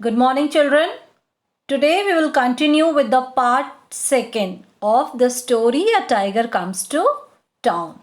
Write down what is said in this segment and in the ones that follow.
Good morning, children. Today we will continue with the part second of the story A Tiger Comes to Town.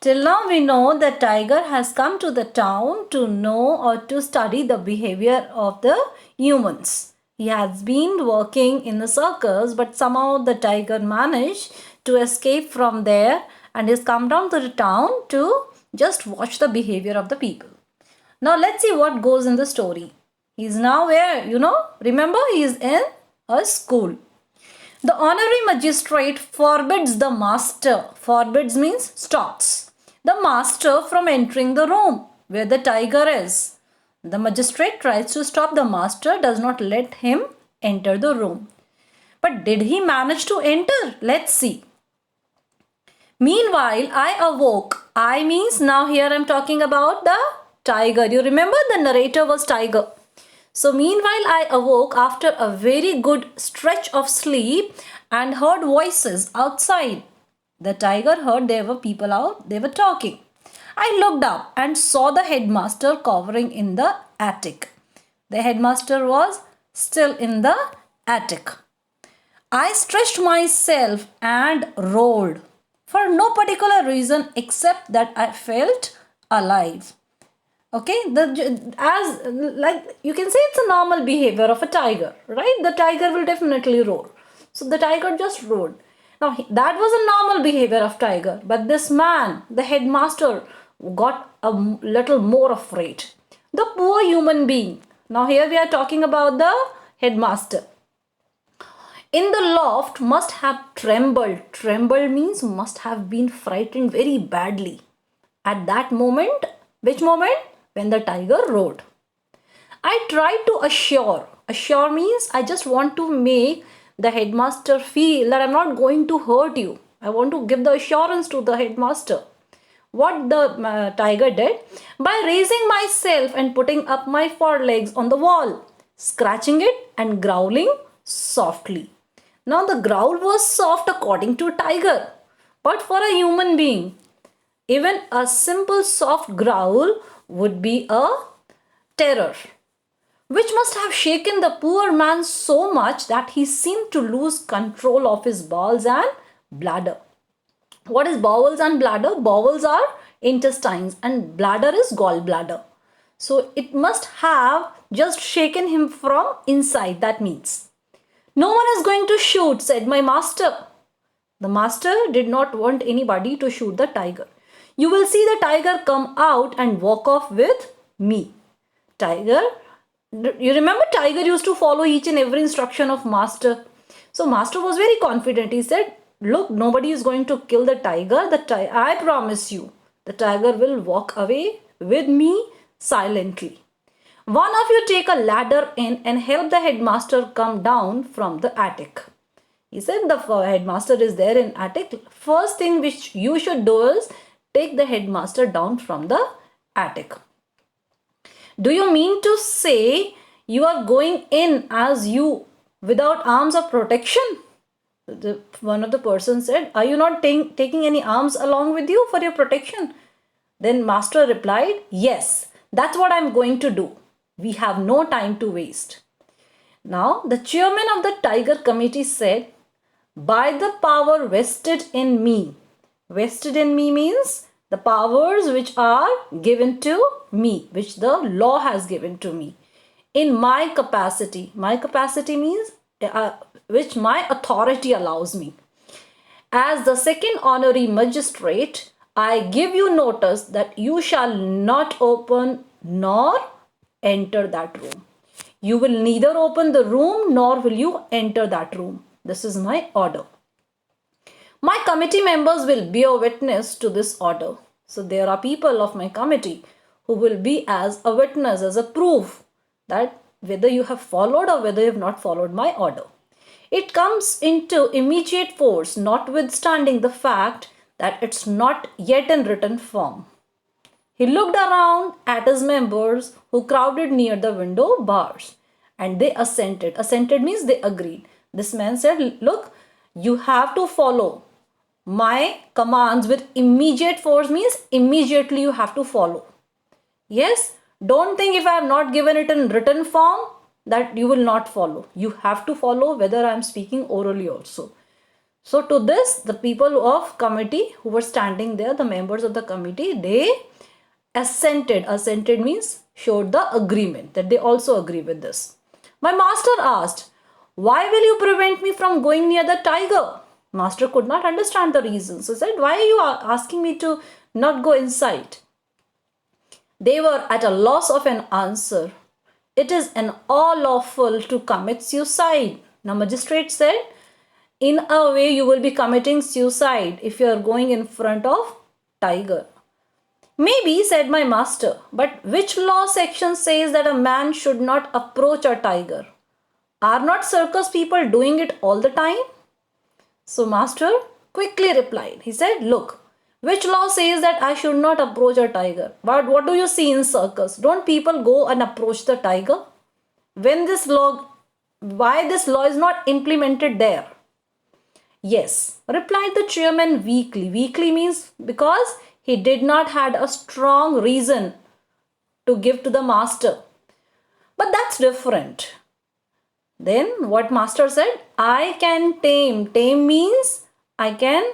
Till now, we know that tiger has come to the town to know or to study the behavior of the humans. He has been working in the circus, but somehow the tiger managed to escape from there and has come down to the town to just watch the behavior of the people. Now, let's see what goes in the story. He's now where? Remember, he is in a school. The honorary magistrate forbids the master. Forbids means stops. The master from entering the room where the tiger is. The magistrate tries to stop the master, does not let him enter the room. But did he manage to enter? Let's see. Meanwhile, I awoke. I means now here I'm talking about the tiger. You remember the narrator was tiger. So meanwhile, I awoke after a very good stretch of sleep and heard voices outside. The tiger heard there were people out, they were talking. I looked up and saw the headmaster cowering in the attic. The headmaster was still in the attic. I stretched myself and rolled for no particular reason except that I felt alive. Okay, as like you can say it's a normal behavior of a tiger, right? The tiger will definitely roar. So the tiger just roared. Now that was a normal behavior of tiger, but this man, the headmaster, got a little more afraid. The poor human being. Now here we are talking about the headmaster. In the loft must have trembled. Trembled means must have been frightened very badly. At that moment, which moment? When the tiger roared. I tried to assure. Assure means I just want to make the headmaster feel that I'm not going to hurt you. I want to give the assurance to the headmaster. What the tiger did? By raising myself and putting up my forelegs on the wall, scratching it and growling softly. Now the growl was soft according to tiger, but for a human being, even a simple soft growl would be a terror, which must have shaken the poor man so much that he seemed to lose control of his bowels and bladder. What is bowels and bladder? Bowels are intestines and bladder is gallbladder. So it must have just shaken him from inside. That means, no one is going to shoot, said my master. The master did not want anybody to shoot the tiger. You will see the tiger come out and walk off with me. Tiger, you remember tiger used to follow each and every instruction of master. So master was very confident. He said, look, nobody is going to kill the tiger. I promise you, the tiger will walk away with me silently. One of you take a ladder in and help the headmaster come down from the attic. He said the headmaster is there in attic. First thing which you should do is take the headmaster down from the attic. Do you mean to say you are going in as you without arms of protection? One of the persons said, are you not taking any arms along with you for your protection? Then master replied, yes, that's what I'm going to do. We have no time to waste. Now the chairman of the tiger committee said, by the power vested in me. Vested in me means the powers which are given to me, which the law has given to me. In my capacity. My capacity means which my authority allows me. As the second honorary magistrate, I give you notice that you shall not open nor enter that room. You will neither open the room nor will you enter that room. This is my order. My committee members will bear witness to this order. So there are people of my committee who will be as a witness, as a proof that whether you have followed or whether you have not followed my order. It comes into immediate force, notwithstanding the fact that it's not yet in written form. He looked around at his members who crowded near the window bars and they assented. Assented means they agreed. This man said, look, you have to follow my commands with immediate force means immediately you have to follow. Yes, don't think if I have not given it in written form, that you will not follow. You have to follow whether I am speaking orally also. So to this, the people of committee who were standing there, the members of the committee, they assented. Assented means showed the agreement, that they also agree with this. My master asked, why will you prevent me from going near the tiger? Master could not understand the reason. So said, why are you asking me to not go inside? They were at a loss of an answer. It is an all lawful to commit suicide. Now magistrate said, in a way you will be committing suicide if you are going in front of tiger. Maybe, said my master, but which law section says that a man should not approach a tiger? Are not circus people doing it all the time? So master quickly replied. He said, look, which law says that I should not approach a tiger? But what do you see in circus? Don't people go and approach the tiger? When this law, why this law is not implemented there? Yes, replied the chairman weakly. Weakly means because he did not had a strong reason to give to the master. But that's different. Then what master said? I can tame. Tame means I can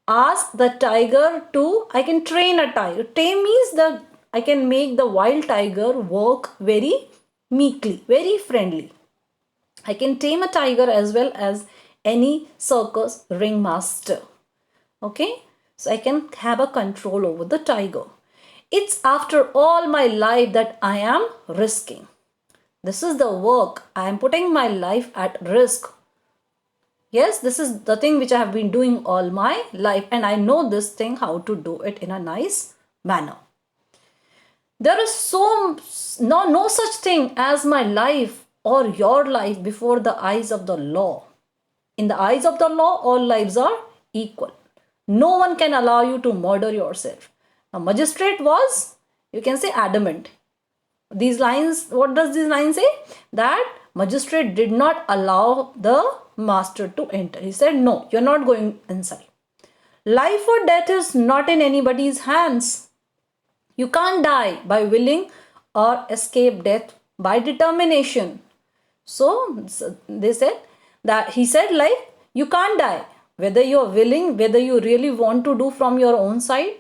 ask the tiger to, I can train a tiger. Tame means I can make the wild tiger walk very meekly, very friendly. I can tame a tiger as well as any circus ringmaster. Okay, so I can have a control over the tiger. It's after all my life that I am risking. This is the work. I am putting my life at risk. Yes, this is the thing which I have been doing all my life, and I know this thing how to do it in a nice manner. There is no such thing as my life or your life before the eyes of the law. In the eyes of the law, all lives are equal. No one can allow you to murder yourself. A magistrate was, you can say, adamant. These lines, what does this line say? That magistrate did not allow the master to enter. He said, no, you're not going inside. Life or death is not in anybody's hands. You can't die by willing or escape death by determination. So they said that he said, like, you can't die whether you're willing, whether you really want to do from your own side,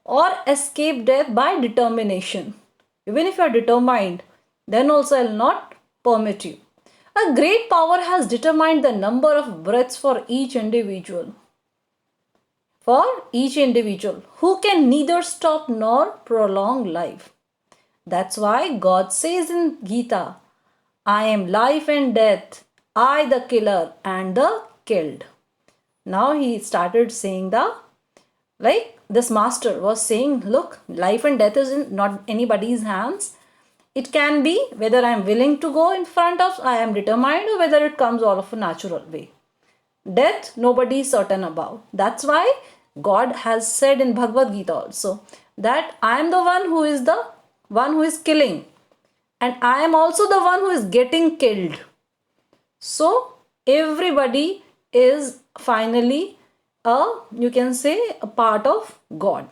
or escape death by determination. Even if you are determined, then also I will not permit you. A great power has determined the number of breaths for each individual. For each individual who can neither stop nor prolong life. That's why God says in Gita, I am life and death, I the killer and the killed. Now he started saying this master was saying, look, life and death is in not anybody's hands. It can be whether I am willing to go in front of, I am determined, or whether it comes all of a natural way. Death, nobody is certain about. That's why God has said in Bhagavad Gita also that I am the one who is killing, and I am also the one who is getting killed. So everybody is finally you can say a part of God.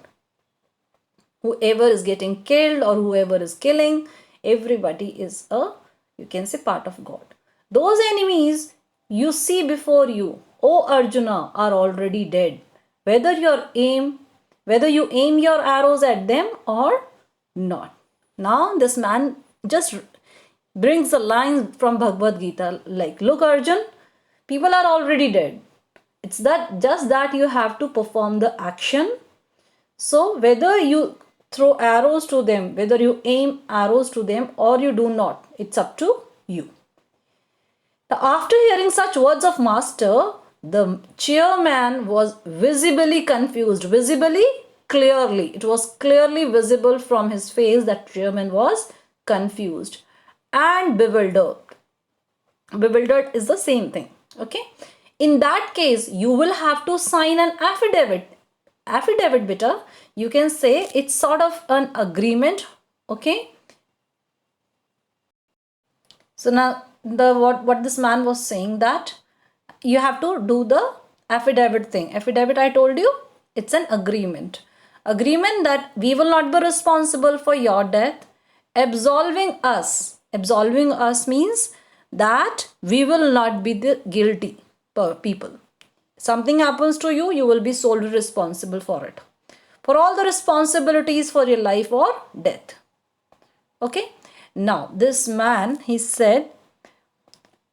Whoever is getting killed or whoever is killing, everybody is you can say part of God. Those enemies you see before you, O Arjuna, are already dead. Whether you aim your arrows at them or not. Now this man just brings a line from Bhagavad Gita like, look Arjun, people are already dead. It's just that you have to perform the action. So whether you throw arrows to them, whether you aim arrows to them or you do not, it's up to you. Now, after hearing such words of master, the chairman was visibly confused. Visibly, clearly. It was clearly visible from his face that chairman was confused and bewildered. Bewildered is the same thing. Okay. In that case, you will have to sign an affidavit. Affidavit, beta, you can say it's sort of an agreement. Okay. So now what this man was saying, that you have to do the affidavit thing. Affidavit, I told you, it's an agreement. Agreement that we will not be responsible for your death, absolving us Absolving us means that we will not be the guilty people. Something happens to you, you will be solely responsible for it. For all the responsibilities for your life or death. Okay. Now, this man, he said,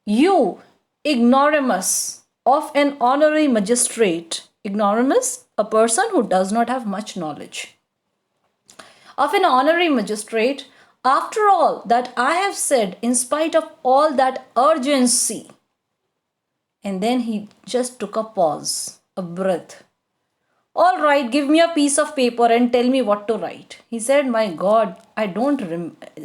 you ignoramus of an honorary magistrate. Ignoramus, a person who does not have much knowledge. Of an honorary magistrate, after all that I have said, in spite of all that urgency. And then he just took a pause, a breath. All right, give me a piece of paper and tell me what to write. He said, my God, I don't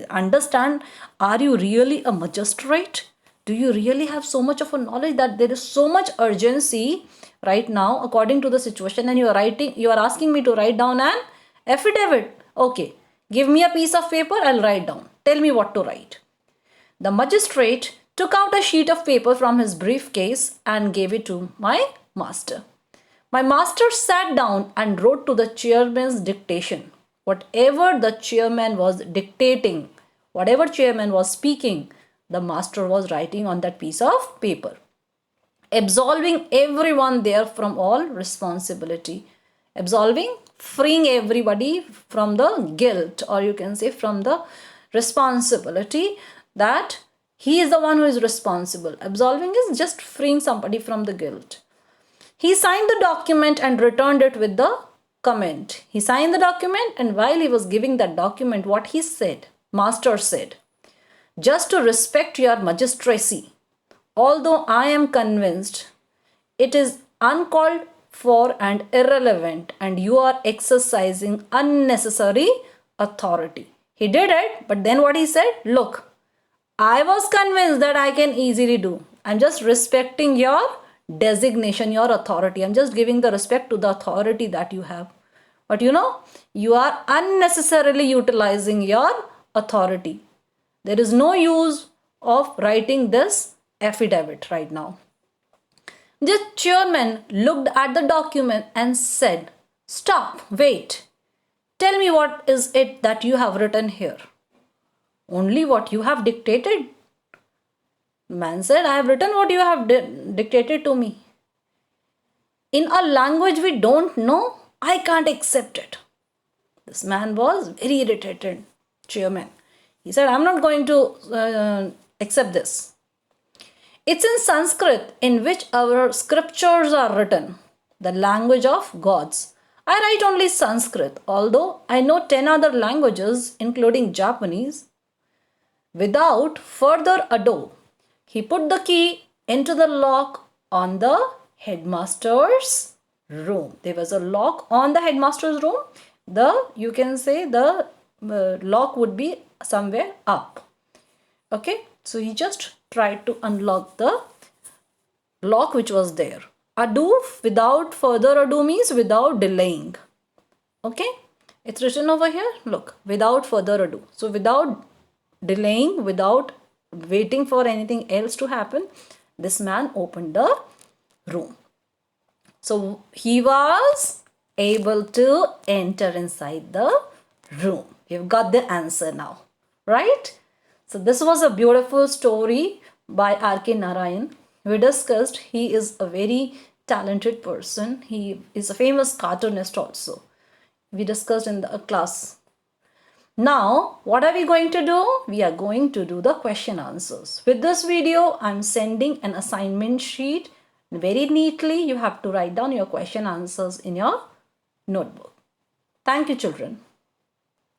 understand. Are you really a magistrate? Do you really have so much of a knowledge that there is so much urgency right now according to the situation, and you are asking me to write down an affidavit? Okay, give me a piece of paper, I'll write down. Tell me what to write. The magistrate took out a sheet of paper from his briefcase and gave it to my master. My master sat down and wrote to the chairman's dictation. Whatever the chairman was dictating, whatever chairman was speaking, the master was writing on that piece of paper, absolving everyone there from all responsibility. Absolving, freeing everybody from the guilt, or you can say from the responsibility, that he is the one who is responsible. Absolving is just freeing somebody from the guilt. He signed the document and returned it with the comment. He signed the document, and while he was giving that document, what he said, master said, just to respect your magistracy, although I am convinced it is uncalled for and irrelevant, and you are exercising unnecessary authority. He did it, but then what he said, look, I was convinced that I can easily do. I'm just respecting your designation, your authority. I'm just giving the respect to the authority that you have. But you are unnecessarily utilizing your authority. There is no use of writing this affidavit right now. The chairman looked at the document and said, stop, wait. Tell me what is it that you have written here. Only what you have dictated. The man said, I have written what you have dictated to me. In a language we don't know, I can't accept it. This man was very irritated, chairman. He said, I'm not going to accept this. It's in Sanskrit, in which our scriptures are written, the language of gods. I write only Sanskrit, although I know 10 other languages, including Japanese. Without further ado, he put the key into the lock on the headmaster's room. There was a lock on the headmaster's room. You can say the lock would be somewhere up. Okay, so he just tried to unlock the lock which was there. Ado, without further ado means without delaying. Okay, it's written over here. Look, without further ado. So without delaying, without waiting for anything else to happen, this man opened the room. So he was able to enter inside the room. You've got the answer now, right? So this was a beautiful story by R.K. Narayan. We discussed he is a very talented person. He is a famous cartoonist also. We discussed in the class. Now, what are we going to do? We are going to do the question answers. With this video, I'm sending an assignment sheet. Very neatly, you have to write down your question answers in your notebook. Thank you, children.